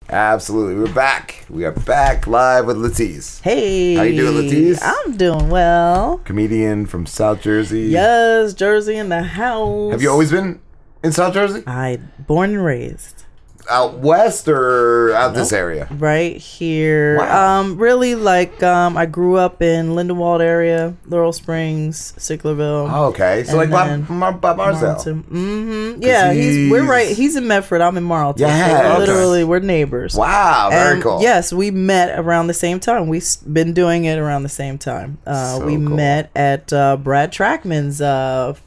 Absolutely. We're back. We are back live with LaTice. Hey. How you doing, LaTice? I'm doing well. Comedian from South Jersey. Yes, Jersey in the house. Have you always been in South Jersey? Born and raised. Out west or out this area? Right here. Wow. Really, like, I grew up in Lindenwold area, Laurel Springs, Sicklerville. Oh, okay. So like by Marzell. Mm-hmm. Yeah, we're right. He's in Medford. I'm in Marlton. Yeah, so okay. Literally, we're neighbors. Wow, very cool. Yes, we met around the same time. We've been doing it around the same time. We cool. met at Brad Trackman's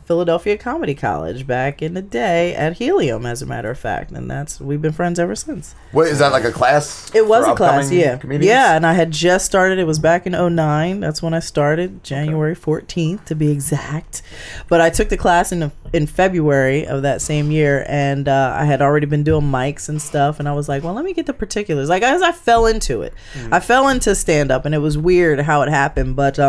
Philadelphia Comedy College back in the day at Helium, as a matter of fact, and we've been friends ever since. What is that, like a class? It was a class, yeah. Comedians? Yeah, and I had just started. It was back in 2009. That's when I started, January 14th to be exact. But I took the class in February of that same year, and I had already been doing mics and stuff, and I was like, well, let me get the particulars. Like, as I fell into it. I fell into stand-up, and it was weird how it happened, but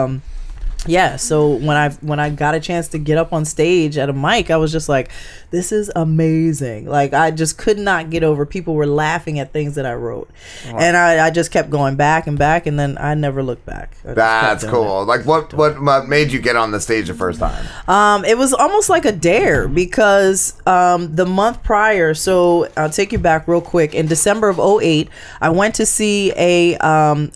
yeah, so when I got a chance to get up on stage at a mic, I was just like, this is amazing. Like, I just could not get over people were laughing at things that I wrote. Wow. And I just kept going back and back, and then I never looked back. That's cool. Like, what made you get on the stage the first time? It was almost like a dare, because the month prior, so I'll take you back real quick. In December of 2008, I went to see a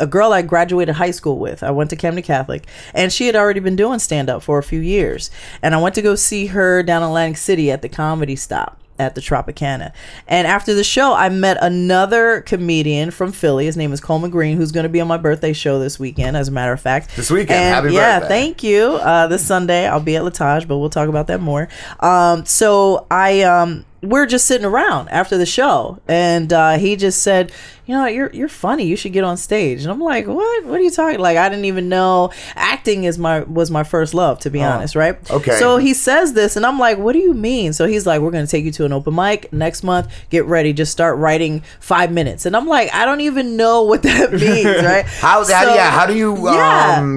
girl I graduated high school with. I went to Camden Catholic, and she had already been doing stand-up for a few years, and I went to go see her down in Atlantic City at the Comedy Stop at the Tropicana. And after the show, I met another comedian from Philly. His name is Coleman Green, who's going to be on my birthday show this weekend, as a matter of fact. This weekend? And happy birthday. Yeah, thank you. This Sunday I'll be at LaTice, but we'll talk about that more. So we're just sitting around after the show, and he just said, you know, you're funny, you should get on stage. And I'm like, what are you talking? Like, I didn't even know acting was my first love, to be honest, right? Okay. So he says this, and I'm like, what do you mean? So he's like, we're going to take you to an open mic next month, get ready, just start writing 5 minutes. And I'm like, I don't even know what that means, right? How do you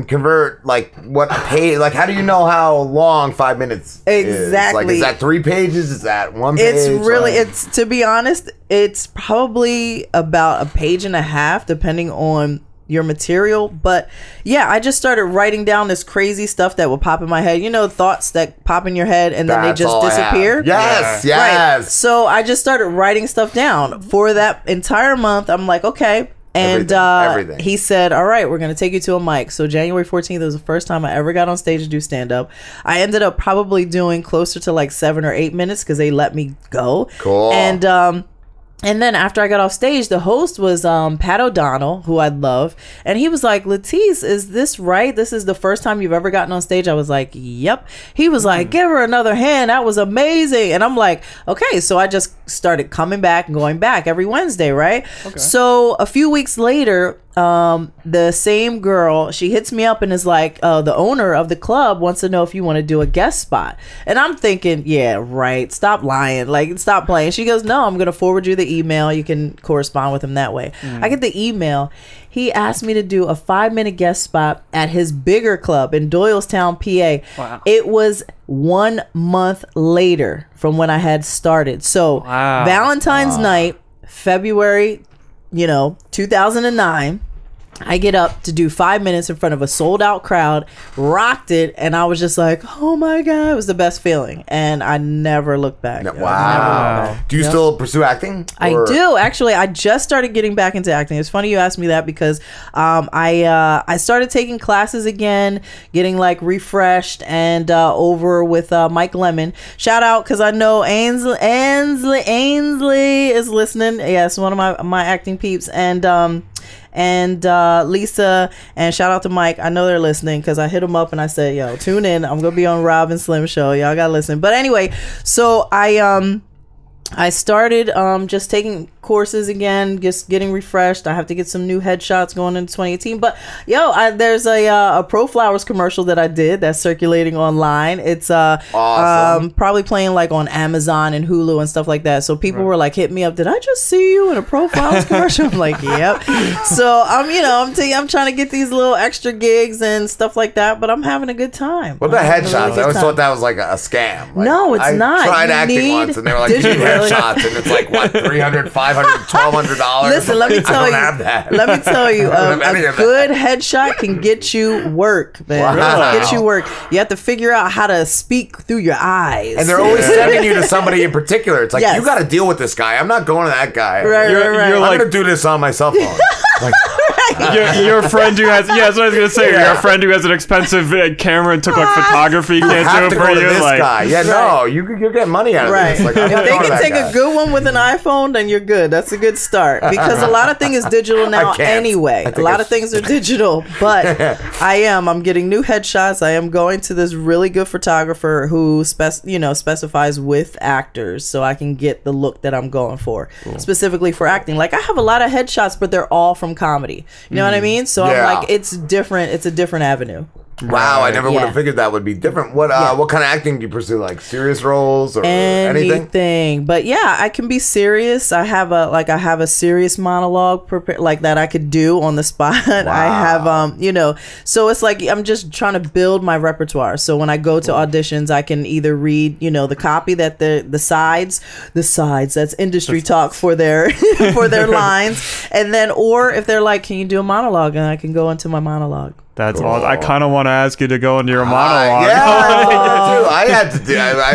convert, like, what a page, like, how do you know how long 5 minutes is? Like, is that 3 pages? Is that 1 page? It's really, it's, to be honest, it's probably about a page and a half, depending on your material. But yeah, I just started writing down this crazy stuff that will pop in my head. You know, thoughts that pop in your head and then they just disappear. Yes, yeah. yes. Right. So I just started writing stuff down for that entire month. I'm like, okay. And everything. He said, all right, we're going to take you to a mic. So January 14th was the first time I ever got on stage to do stand-up. I ended up probably doing closer to like 7 or 8 minutes because they let me go. Cool. And then after I got off stage, the host was Pat O'Donnell, who I love. And he was like, LaTice, is this right? This is the first time you've ever gotten on stage? I was like, yep. He was like, give her another hand. That was amazing. And I'm like, okay. So I just started coming back and going back every Wednesday, right? Okay. So a few weeks later, the same girl, she hits me up and is like, the owner of the club wants to know if you want to do a guest spot. And I'm thinking, yeah, right. Stop lying. Like, stop playing. She goes, no, I'm going to forward you the email. You can correspond with him that way. I get the email. He asked me to do a 5-minute guest spot at his bigger club in Doylestown, PA. Wow. It was 1 month later from when I had started. So Valentine's night, February, 2009, I get up to do 5 minutes in front of a sold out crowd, rocked it, and I was just like, oh my God, it was the best feeling. And I never looked back. Wow. Do you still pursue acting? I do. Actually, I just started getting back into acting. It's funny you asked me that because I started taking classes again, getting like refreshed and over with Mike Lemon. Shout out, because I know Ainsley is listening. Yes, one of my acting peeps. And Lisa, and shout out to Mike. I know they're listening because I hit them up and I said, yo, tune in. I'm going to be on Rob and Slim show. Y'all got to listen. But anyway, so I started just taking courses again, just getting refreshed. I have to get some new headshots going into 2018. But there's a Pro Flowers commercial that I did that's circulating online. It's awesome. Probably playing like on Amazon and Hulu and stuff like that. So people were like, hit me up. Did I just see you in a Pro Flowers commercial? I'm like, yep. So I'm trying to get these little extra gigs and stuff like that. But I'm having a good time. What about headshots? I always thought that was like a scam. Like, no, it's not. I tried acting once and they were like, headshots, and it's like what, $300, $500 $1,200. Listen, let me tell you. Have that. Let me tell you, a good headshot can get you work, man. Wow. Get you work. You have to figure out how to speak through your eyes. And they're always sending you to somebody in particular. It's like, you got to deal with this guy. I'm not going to that guy. Right, right. I'm going to do this on my cell phone. Like, your friend who has that's what I was gonna say. Your friend who has an expensive camera and took like photography can't do it for you. This like, guy. Yeah, no, you're getting money out of this. Like, if they can take a good one with an iPhone, then you're good. That's a good start because a lot of things is digital now anyway. A lot of things are digital, but I'm getting new headshots. I am going to this really good photographer who specifies with actors, so I can get the look that I'm going for specifically for acting. Like I have a lot of headshots, but they're all from comedy. You know what I mean? So I'm like, it's different. It's a different avenue. Wow, I never would have figured that would be different. What kind of acting do you pursue? Like serious roles or anything? But yeah, I can be serious. I have a serious monologue prepared, like that I could do on the spot. Wow. I have so it's like I'm just trying to build my repertoire. So when I go to auditions, I can either read, the copy that the sides, that's industry talk for their for their lines, and then or if they're like, can you do a monologue, and I can go into my monologue. That's awesome. I kind of want to ask you to go into your monologue. I had to do. I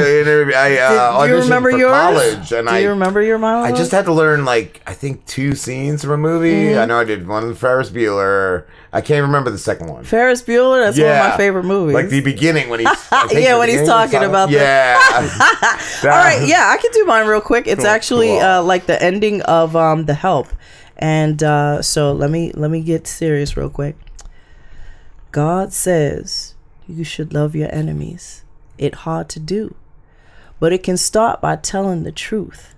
auditioned for college, and do you remember your monologue? I just had to learn I think 2 scenes from a movie. I know I did one with Ferris Bueller. I can't remember the second one. Ferris Bueller. That's one of my favorite movies. Like the beginning when he's when he's talking about that. All right, I can do mine real quick. It's actually like the ending of The Help, and so let me get serious real quick. God says you should love your enemies. It's hard to do, but it can start by telling the truth.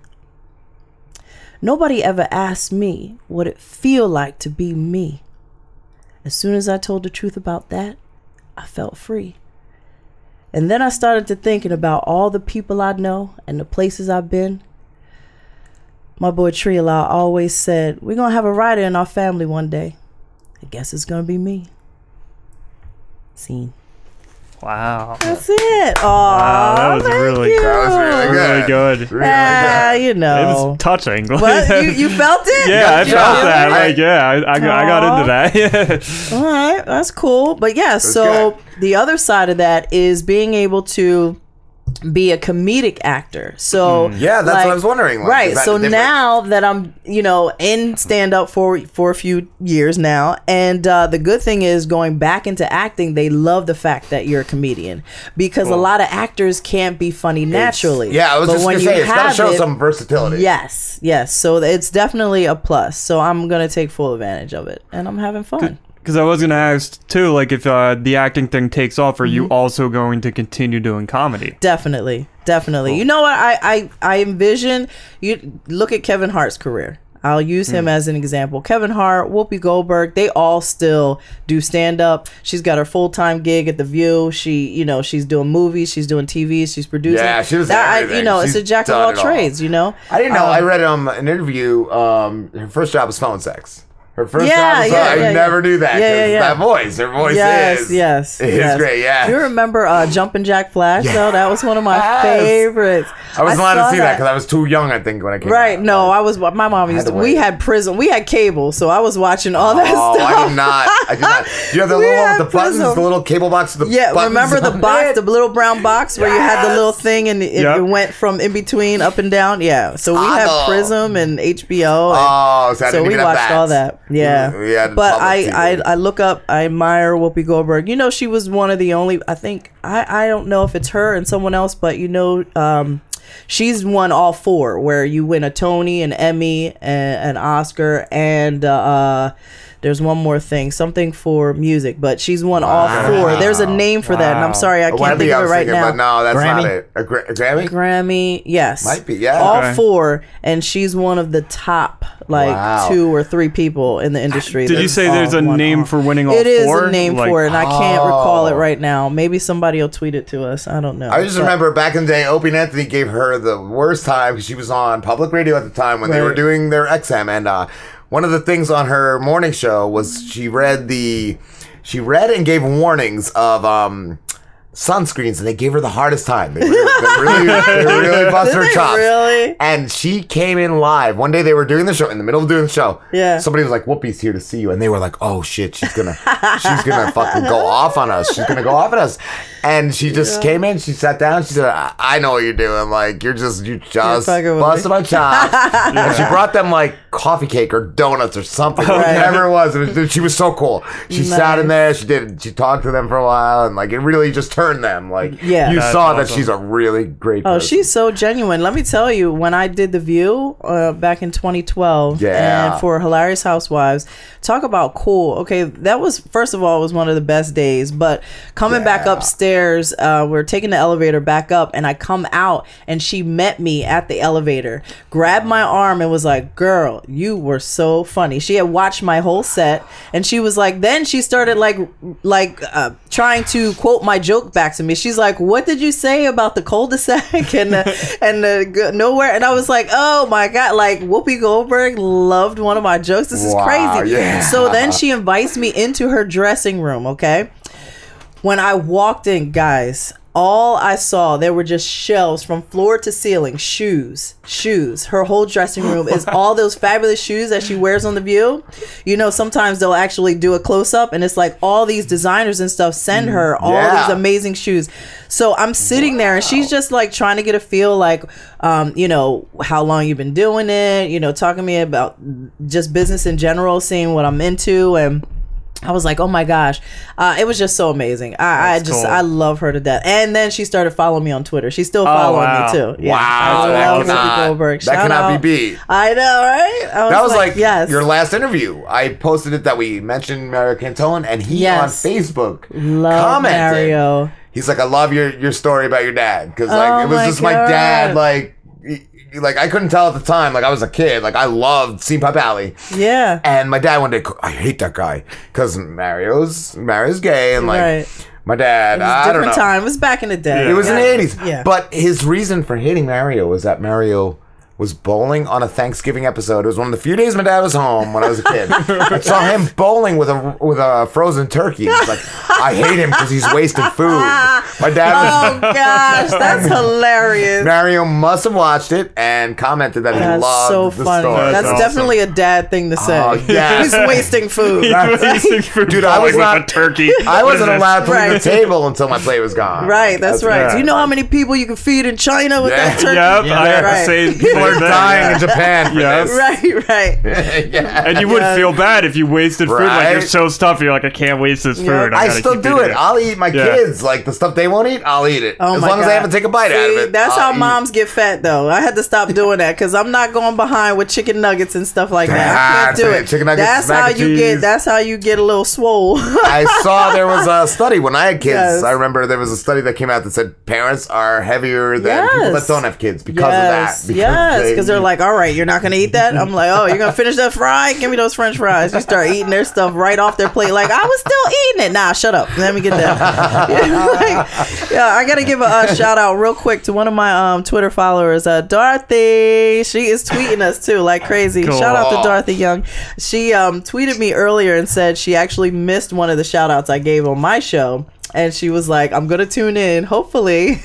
Nobody ever asked me what it feel like to be me. As soon as I told the truth about that, I felt free. And then I started to thinking about all the people I know and the places I've been. My boy Triala always said, we're going to have a writer in our family one day. I guess it's going to be me. Scene. Wow. That's it. Oh, wow, that was really good. That was really good. It was touching. What? You felt it? Yeah, I felt that. I got into that. All right, that's cool. But yeah, so the other side of that is being able to be a comedic actor. So that's what I was wondering. Right. So now that I'm, in stand up for a few years now, and the good thing is going back into acting, they love the fact that you're a comedian because a lot of actors can't be funny naturally. I was just going to say, it's got to show some versatility. Yes. So it's definitely a plus. So I'm going to take full advantage of it, and I'm having fun. Because I was going to ask, too, like, if the acting thing takes off, are you also going to continue doing comedy? Definitely. Cool. You know what? I envision, you look at Kevin Hart's career. I'll use him as an example. Kevin Hart, Whoopi Goldberg, they all still do stand-up. She's got her full-time gig at The View. She, she's doing movies. She's doing TV. She's producing. Yeah, she was everything. It's a jack of all trades, I didn't know. I read an interview. Her first job was phone sex. Her first job was I never knew that. That voice. Her voice is great. Yeah. Do you remember Jumpin' Jack Flash, though? That was one of my favorites. I wasn't allowed to see that because I was too young, I think, when I came out. No, I was. My mom used to. We had Prism. We had cable, so I was watching all that stuff. I did not. You know the little one with the buttons, the little cable box with the buttons? Remember the box, the little brown box where you had the little thing and it went from in between up and down? Yeah. So we had Prism and HBO. So we watched all that. Yeah. But I look up, I admire Whoopi Goldberg. She was one of the only, I think, I don't know if it's her and someone else, but she's won all 4 where you win a Tony, an Emmy, an Oscar, and there's one more thing, something for music, but she's won all 4. There's a name for that, and I'm sorry, I can't think of it right now. But no, that's not it. A Grammy? Grammy, yes. Might be, yeah. All 4, and she's one of the top, 2 or 3 people in the industry. Did you say there's a name for winning all 4? It is a name for it, and I can't recall it right now. Maybe somebody will tweet it to us. I don't know. I just remember back in the day, Opie and Anthony gave her the worst time because she was on public radio at the time when they were doing their XM, and one of the things on her morning show was she read and gave warnings of sunscreens, and they gave her the hardest time. They really busted her chops. Really? And she came in live. One day they were doing the show, in the middle of doing the show. Yeah. Somebody was like, Whoopi's here to see you. And they were like, oh shit, she's gonna fucking go off on us. She's gonna go off on us. And she just came in, she sat down, she said, I know what you're doing. Like, you just busted my chops. And she brought them like coffee cake or donuts or something, whatever it was. She was so cool. She sat in there, she talked to them for a while, and like it really just turned them. Like, you saw that she's a really great person. Oh, she's so genuine. Let me tell you, when I did The View back in 2012 and for Hilarious Housewives, talk about cool. Okay, that was, first of all, it was one of the best days, but coming back upstairs, we're taking the elevator back up, and I come out and she met me at the elevator, grabbed my arm and was like, girl, you were so funny. She had watched my whole set, and she was like, then she started trying to quote my joke back to me. She's like, what did you say about the cul-de-sac and the nowhere? And I was like, oh my God, like Whoopi Goldberg loved one of my jokes. This is crazy. Yeah. So then she invites me into her dressing room, okay? When I walked in, guys, all I saw, there were just shelves from floor to ceiling, shoes. Her whole dressing room is all those fabulous shoes that she wears on The View. You know, sometimes they'll actually do a close-up, and it's like all these designers and stuff send her all these amazing shoes. So I'm sitting there, and she's just like trying to get a feel, like, you know, how long you've been doing it, you know, talking to me about just business in general, seeing what I'm into, and I was like, oh my gosh. It was just so amazing. I love her to death. And then she started following me on Twitter. She's still following me too. Yeah. Wow. That cannot be beat. I know, right? That was like your last interview. I posted it that we mentioned Mario Cantone, and he on Facebook commented. Mario. He's like, I love your story about your dad. Because like it was just my dad, like I couldn't tell at the time. Like I was a kid. Like I loved Scene Pop Alley. Yeah. And my dad one day, I hate that guy because Mario's gay, and like my dad, I don't know. Different time. It was back in the day. It was in the 80s. Yeah. But his reason for hating Mario was that Mario was bowling on a Thanksgiving episode. It was one of the few days my dad was home when I was a kid. I saw him bowling with a frozen turkey. It's like, I hate him because he's wasting food. My dad was... Oh, gosh. That's hilarious. Mario must have watched it and commented that he loved the story. That's awesome. Definitely a dad thing to say. Oh, yeah. He's wasting food. He's wasting food. Dude, I was not... with a turkey. I wasn't allowed to leave the table until my plate was gone. Right, that's right. Yeah. Do you know how many people you can feed in China with that turkey? Yep, I have to say... People are dying in Japan for Right. this. And you would feel bad if you wasted food. Like, you're so stuffy. You're like, I can't waste this food. I still do it. I'll eat my kids. Like, the stuff they won't eat, I'll eat it. As long as I haven't taken a bite out of it. That's how moms get fat, though. I had to stop doing that because I'm not going behind with chicken nuggets and stuff like that. I can't do it. Chicken nuggets, that's how you get a little swole. I saw there was a study when I had kids. I remember there was a study that came out that said parents are heavier than people that don't have kids because of that. Because they're like, all right, you're not gonna eat that. I'm like, oh, you're gonna finish that fry? Give me those French fries. You start eating their stuff right off their plate. Like, I was still eating it. Nah, shut up. Let me get that. I gotta give a shout out real quick to one of my Twitter followers, Dorothy. She is tweeting us too like crazy. Cool. Shout out to Dorothy Young. She tweeted me earlier and said she actually missed one of the shout outs I gave on my show. And she was like, I'm going to tune in, hopefully.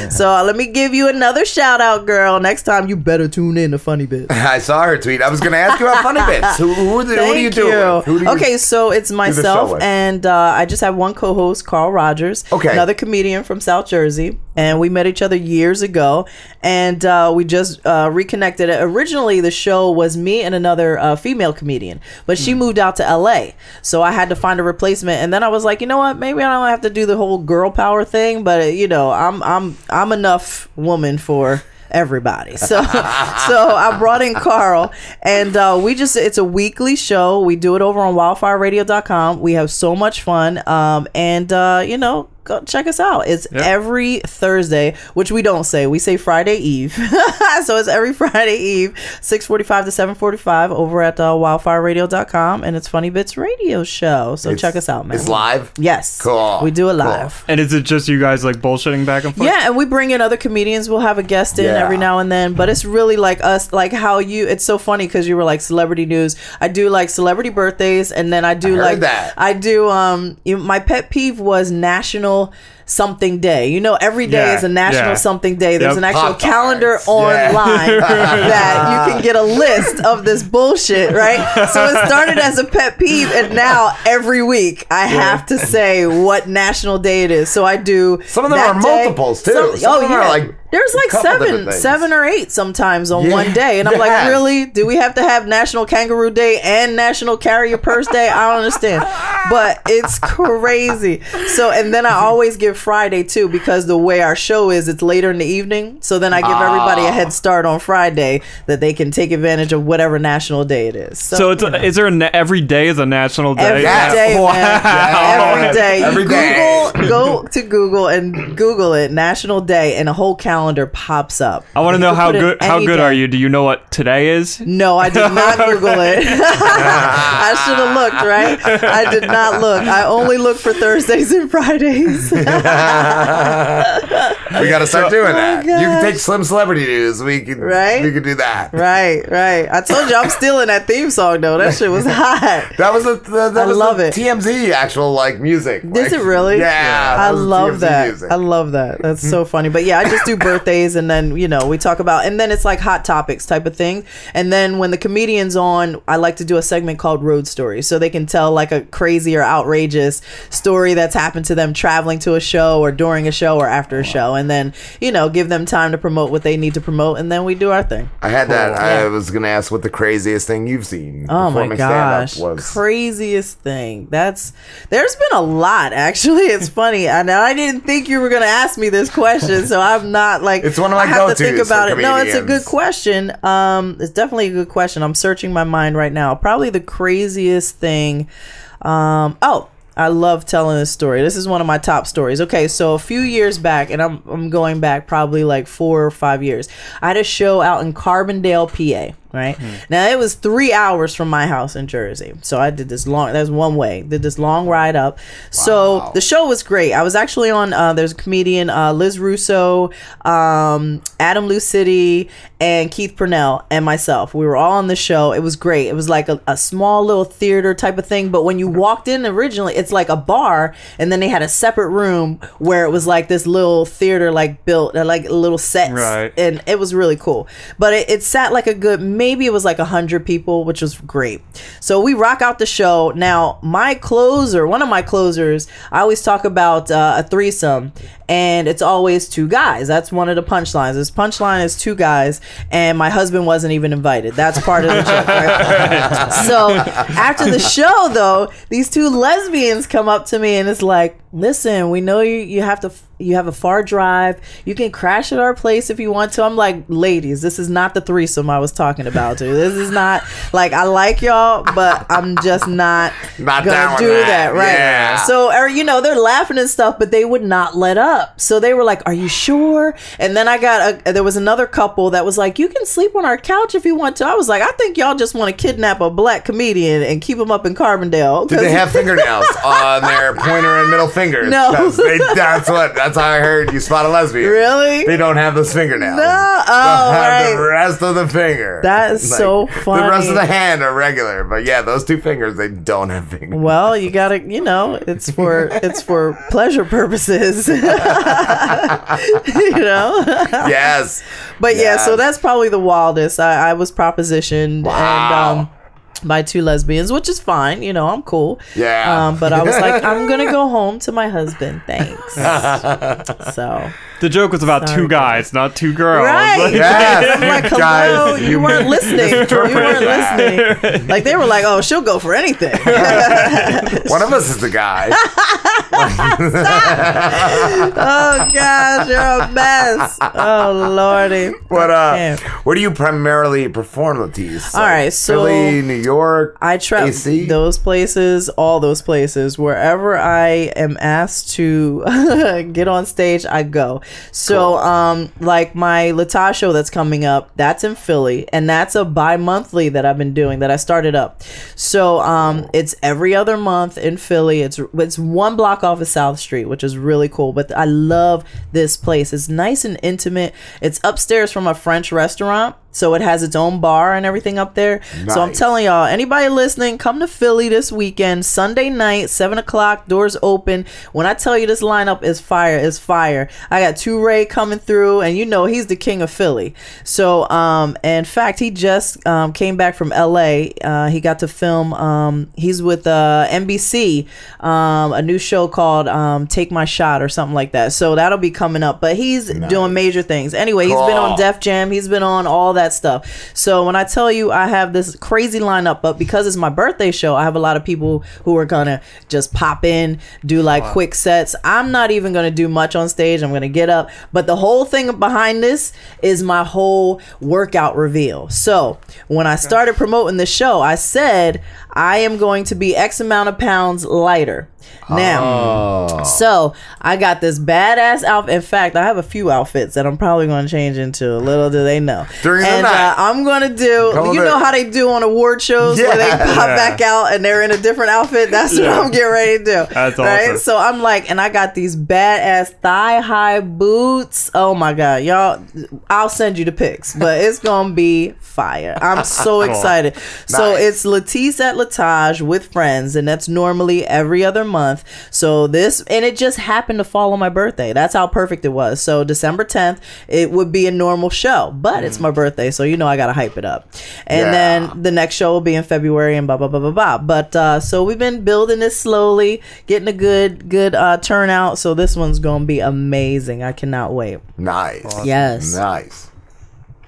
So let me give you another shout out, girl. Next time, you better tune in to Funny Bits. I saw her tweet. I was going to ask you about Funny Bits. Who do you do? Okay, so it's myself, and I just have one co-host, Carl Rogers, another comedian from South Jersey. And we met each other years ago, and we just reconnected. Originally, the show was me and another female comedian, but she moved out to LA, so I had to find a replacement. And then I was like, you know what? Maybe I don't have to do the whole girl power thing, but you know, I'm enough woman for everybody. So I brought in Carl, and it's a weekly show. We do it over on wildfireradio.com. We have so much fun, and you know, go check us out. It's every Thursday, which we don't say. We say Friday Eve. So it's every Friday Eve, 6:45 to 7:45 over at wildfireradio.com, and it's Funny Bits Radio Show. So check us out, man. It's live? Yes. Cool. We do it live. And is it just you guys like bullshitting back and forth? Yeah, and we bring in other comedians. We'll have a guest in every now and then, but it's really like us, like how it's so funny because you were like celebrity news. I do like celebrity birthdays, and then I do my pet peeve was national something day. You know, every day is a national something day. There's an actual Pop-Tarts. calendar online that you can get a list of this bullshit, right? So it started as a pet peeve, and now every week I have to say what national day it is. So I do. Some of them are multiples too. Some of them are like. There's like seven or eight sometimes on one day. And I'm like, really? Do we have to have National Kangaroo Day and National Carry Your Purse Day? I don't understand. But it's crazy. So, and then I always give Friday too, because the way our show is, it's later in the evening. So then I give everybody a head start on Friday that they can take advantage of whatever national day it is. So it's is there every day is a national day? Every day, wow. man. Every day. Every day. Go to Google and Google it, National Day, and a whole calendar pops up. I want to know how good are you? Do you know what today is? No, I did not Google it. I should have looked, right? I did not look. I only look for Thursdays and Fridays. We got to start doing that. Gosh. You can take Slim Celebrity News. We can do that. Right. I told you I'm stealing that theme song though. That shit was hot. That was I love it. TMZ actual like music. Is it really? Yeah. I love TMZ that. music. I love that. That's so funny. But yeah, I just do birthdays, and then we talk about, and then it's like hot topics type of thing. And then when the comedian's on, I like to do a segment called Road Stories, so they can tell like a crazy or outrageous story that's happened to them traveling to a show or during a show or after a show, and then give them time to promote what they need to promote, and then we do our thing. I had that. I was gonna ask what the craziest thing you've seen. Oh my gosh, was. Craziest thing. There's been a lot actually. It's funny, and I didn't think you were gonna ask me this question, so I'm not like. It's one of my I have go-tos to think about it. No, it's a comedians. good question. It's definitely a good question. I'm searching my mind right now. Probably the craziest thing. I love telling this story. This is one of my top stories. Okay, so a few years back, and I'm going back probably like 4 or 5 years. I had a show out in Carbondale, PA. Right now, it was 3 hours from my house in Jersey. So I did this long. That's one way. Did this long ride up. Wow. So the show was great. I was actually on. There's a comedian, Liz Russo, Adam Lucidi, and Keith Purnell, and myself. We were all on the show. It was great. It was like a small little theater type of thing. But when you walked in originally, it's like a bar, and then they had a separate room where it was like this little theater, like built, like little sets, right. And it was really cool. But it sat like a good. Maybe it was like 100 people, which was great. So we rock out the show. Now, one of my closers, I always talk about a threesome, and it's always 2 guys. That's one of the punchlines. This punchline is 2 guys, and my husband wasn't even invited. That's part of the joke, right? So after the show, though, these 2 lesbians come up to me, and it's like, listen, we know you have a far drive. You can crash at our place if you want to. I'm like, ladies, this is not the threesome I was talking about. This is not like, I like y'all, but I'm just not gonna do that, right? Yeah. So, they're laughing and stuff, but they would not let up. So they were like, "Are you sure?" And then there was another couple that was like, "You can sleep on our couch if you want to." I was like, "I think y'all just want to kidnap a black comedian and keep him up in Carbondale." Did they have fingernails on their pointer and middle fingers? No. That's how I heard you spot a lesbian. Really? They don't have those fingernails. No. They'll Oh, have right. the rest of the finger. That is so funny. The rest of the hand are regular, but yeah, those 2 fingers, they don't have fingers. Well, you gotta, it's for pleasure purposes. Yes. But yeah, so that's probably the wildest. I was propositioned. Wow. And by 2 lesbians, which is fine. I'm cool. Yeah. But I was like, I'm gonna go home to my husband. Thanks. So the joke was about 2 guys, not 2 girls. right. Yes. I'm like, hello, Guys, you weren't listening. You weren't listening. Like, they were like, oh, she'll go for anything. One of us is the guy. Oh gosh, you're a mess. Oh lordy. Where do you primarily perform, LaTice? All right, so Philly, New York, I travel AC? those places, all those places. Wherever I am asked to get on stage, I go. So, Cool. like my LaTice show that's coming up, that's in Philly, and that's a bi-monthly that I've been doing, that I started up. So, it's every other month in Philly. It's 1 block off of South Street, which is really cool. But I love this place. It's nice and intimate. It's upstairs from a French restaurant. So it has its own bar and everything up there. Nice. So I'm telling y'all, anybody listening, come to Philly this weekend, Sunday night, 7 o'clock, doors open. When I tell you this lineup is fire, it's fire. I got 2Ray coming through, and you know he's the king of Philly. So, in fact, he just came back from LA. He got to film, he's with NBC, a new show called Take My Shot or something like that. So that'll be coming up. But he's doing major things. Anyway, he's been on Def Jam. He's been on all that stuff. So when I tell you I have this crazy lineup, but because it's my birthday show, I have a lot of people who are gonna just pop in, do like quick sets. I'm not even gonna do much on stage. I'm gonna get up, but the whole thing behind this is my whole workout reveal. So when I started promoting the show, I said I am going to be X amount of pounds lighter. Now, so I got this badass outfit. In fact, I have a few outfits that I'm probably going to change into. Little do they know. During the night. I'm going to do, you know how they do on award shows where they pop back out and they're in a different outfit? That's what I'm getting ready to do. That's right? awesome. So I'm like, and I got these badass thigh-high boots. Oh my God. Y'all, I'll send you the pics, but it's going to be fire. I'm so excited. So it's LaTice at LaTice with friends, and that's normally every other month. So this, and it just happened to fall on my birthday. That's how perfect it was. So December 10th, it would be a normal show, but it's my birthday, so you know I gotta hype it up. And then the next show will be in February and blah blah blah blah blah. But so we've been building this slowly, getting a good turnout. So this one's gonna be amazing. I cannot wait. Nice. Awesome. Yes. Nice.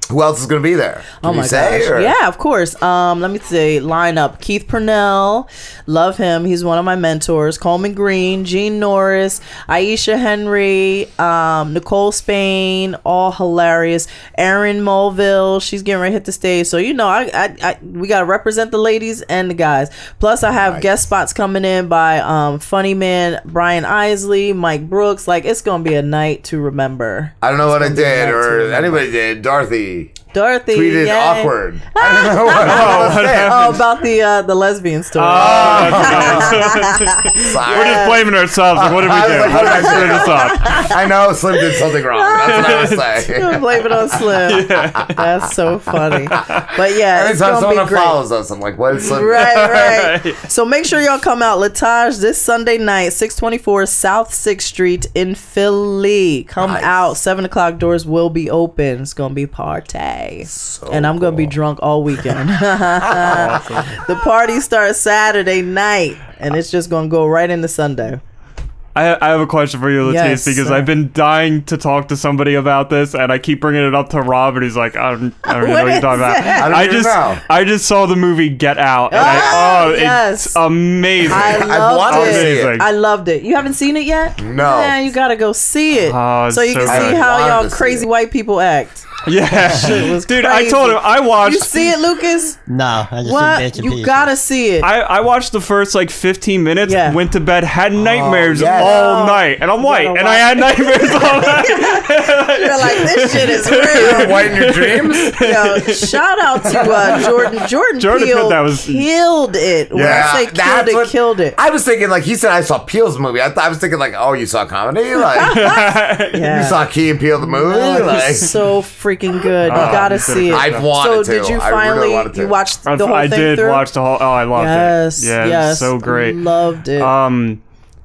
Who else is going to be there? Oh my gosh. Yeah, of course. Let me see. Lineup. Keith Purnell. Love him. He's one of my mentors. Coleman Green, Gene Norris, Aisha Henry, Nicole Spain, all hilarious. Erin Mulville, she's getting ready to hit the stage. So, you know, we got to represent the ladies and the guys. Plus, I have guest spots coming in by Funny Man, Brian Isley, Mike Brooks. Like, it's going to be a night to remember. I don't know what I did or anybody did. Dorothy tweeted awkward. I don't know what about the lesbian story. We're just blaming ourselves. Like, what did we do? How did I screw this up? I know Slim did something wrong. That's what I was saying. Blame it on Slim. That's so funny. But yeah, it's anytime gonna someone be great. follows us, I'm like, what is Slim? Right. So make sure y'all come out. LaTice this Sunday night, 624 South 6th Street in Philly. Come out. 7 o'clock doors will be open. It's gonna be party. And I'm gonna be drunk all weekend. The party starts Saturday night, and it's just gonna go right into Sunday. I have a question for you, LaTice, because I've been dying to talk to somebody about this, and I keep bringing it up to Rob, and he's like, I don't even know what you're talking about. I just saw the movie Get Out, and it's amazing. I loved it. You haven't seen it yet? No. Man, you gotta go see it so you can see good. how y'all crazy white people act. Yeah, shit was dude. crazy. I told him I watched. You see it, Lucas? No, I just what? seen bits and You pieces. gotta see it. I watched the first like 15 minutes. Went to bed, had nightmares all night, and I'm white, and I had nightmares all night. You're like, this shit is real. You're white in your dreams. Yo, shout out to Jordan Peele. Killed it. When I say killed it. I was thinking like he said I saw Peele's movie. I was thinking like, oh, you saw comedy, like you saw Key and Peele the movie. Like, so freaking good. You gotta see it. I've wanted to. So did you finally you watched the whole thing I did through? watch the whole. Oh, I loved it. Yeah, it's so great. Loved it.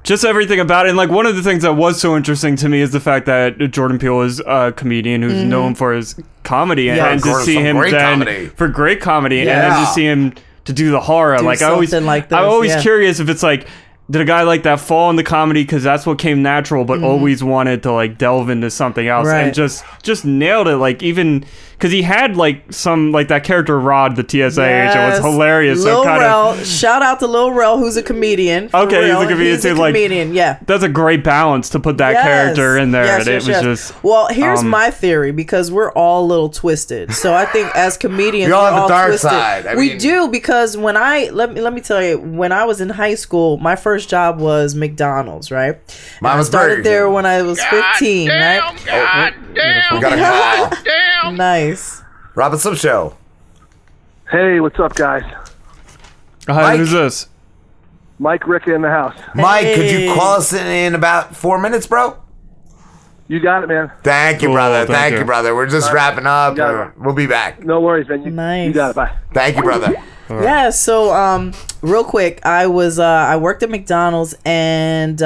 Just everything about it. And like one of the things that was so interesting to me is the fact that Jordan Peele is a comedian who's known for his comedy, and to see him then for great comedy, and then to see him to do the horror. Like I'm always curious if it's like, did a guy like that fall into comedy because that's what came natural, but always wanted to like delve into something else, and just nailed it. Like even because he had like some like that character Rod, the TSA agent, was hilarious. Lil Rel, shout out to Lil Rel, who's a comedian. Okay, he's a comedian too. Like that's a great balance to put that character in there. And it was just well. Here's my theory, because we're all a little twisted. So I think as comedians, we all have the dark twisted. side. We do, because when let me tell you, when I was in high school, my first job was McDonald's, right? Mine was I started there when I was 15, right? God damn. We got a call. Damn. Nice. Robin Slim Show. Hey, what's up, guys? Hi, who's this? Mike Ricka in the house. Mike, could you call us in about 4 minutes, bro? You got it, man. Thank you, brother. Thank you, brother. We're just wrapping up. We'll be back. No worries, man. You got it. Bye. Thank you, brother. Right. Yeah, so real quick, I worked at McDonald's and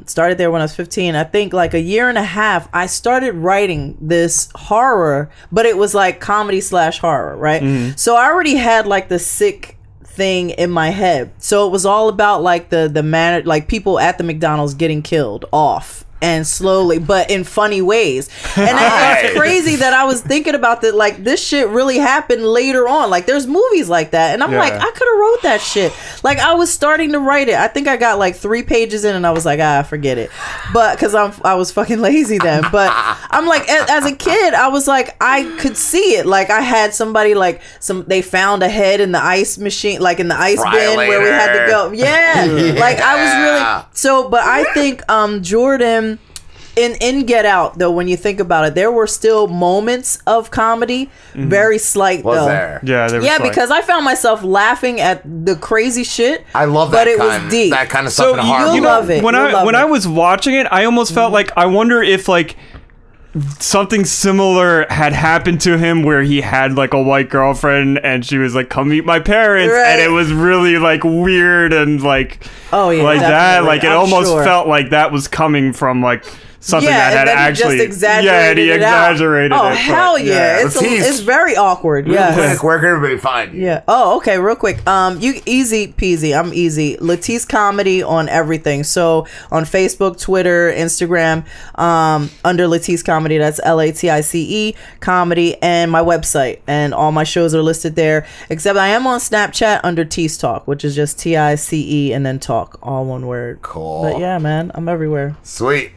started there when I was 15. I think like a year and a half, I started writing this horror, but it was like comedy / horror, right? Mm-hmm. So I already had like the sick thing in my head. So it was all about like the man, like people at the McDonald's getting killed off. And slowly, but in funny ways. And it's crazy that I was thinking about that, like, this shit really happened later on. Like, there's movies like that. And I'm like, I could have wrote that shit. Like, I was starting to write it. I think I got like 3 pages in and I was like, forget it. But, because I was fucking lazy then. But I'm like, as a kid, I was like, I could see it. Like, I had somebody, like, they found a head in the ice machine, like in the ice bin where we had to go. Yeah. Like, I was really, but I think Jordan... In Get Out, though, when you think about it, there were still moments of comedy, very slight, though. There? Yeah, there was slight. Because I found myself laughing at the crazy shit. I love but that it was deep. That kind of stuff in horror. You love it. When I was watching it, I almost felt like, I wonder if, like, something similar had happened to him where he had like a white girlfriend and she was like, come meet my parents, and it was really like weird and like that, like it almost felt like that was coming from like something that had actually he exaggerated it. Oh, hell yeah. It's very awkward. Quick, where can everybody find you? Yeah. Oh, okay, real quick. You easy peasy. I'm easy. LaTice Comedy on everything. So on Facebook, Twitter, Instagram, under LaTice Comedy, that's LATICE Comedy, and my website. And all my shows are listed there. Except I am on Snapchat under Tease Talk, which is just TICE and then talk, all one word. Cool. But yeah, man, I'm everywhere. Sweet.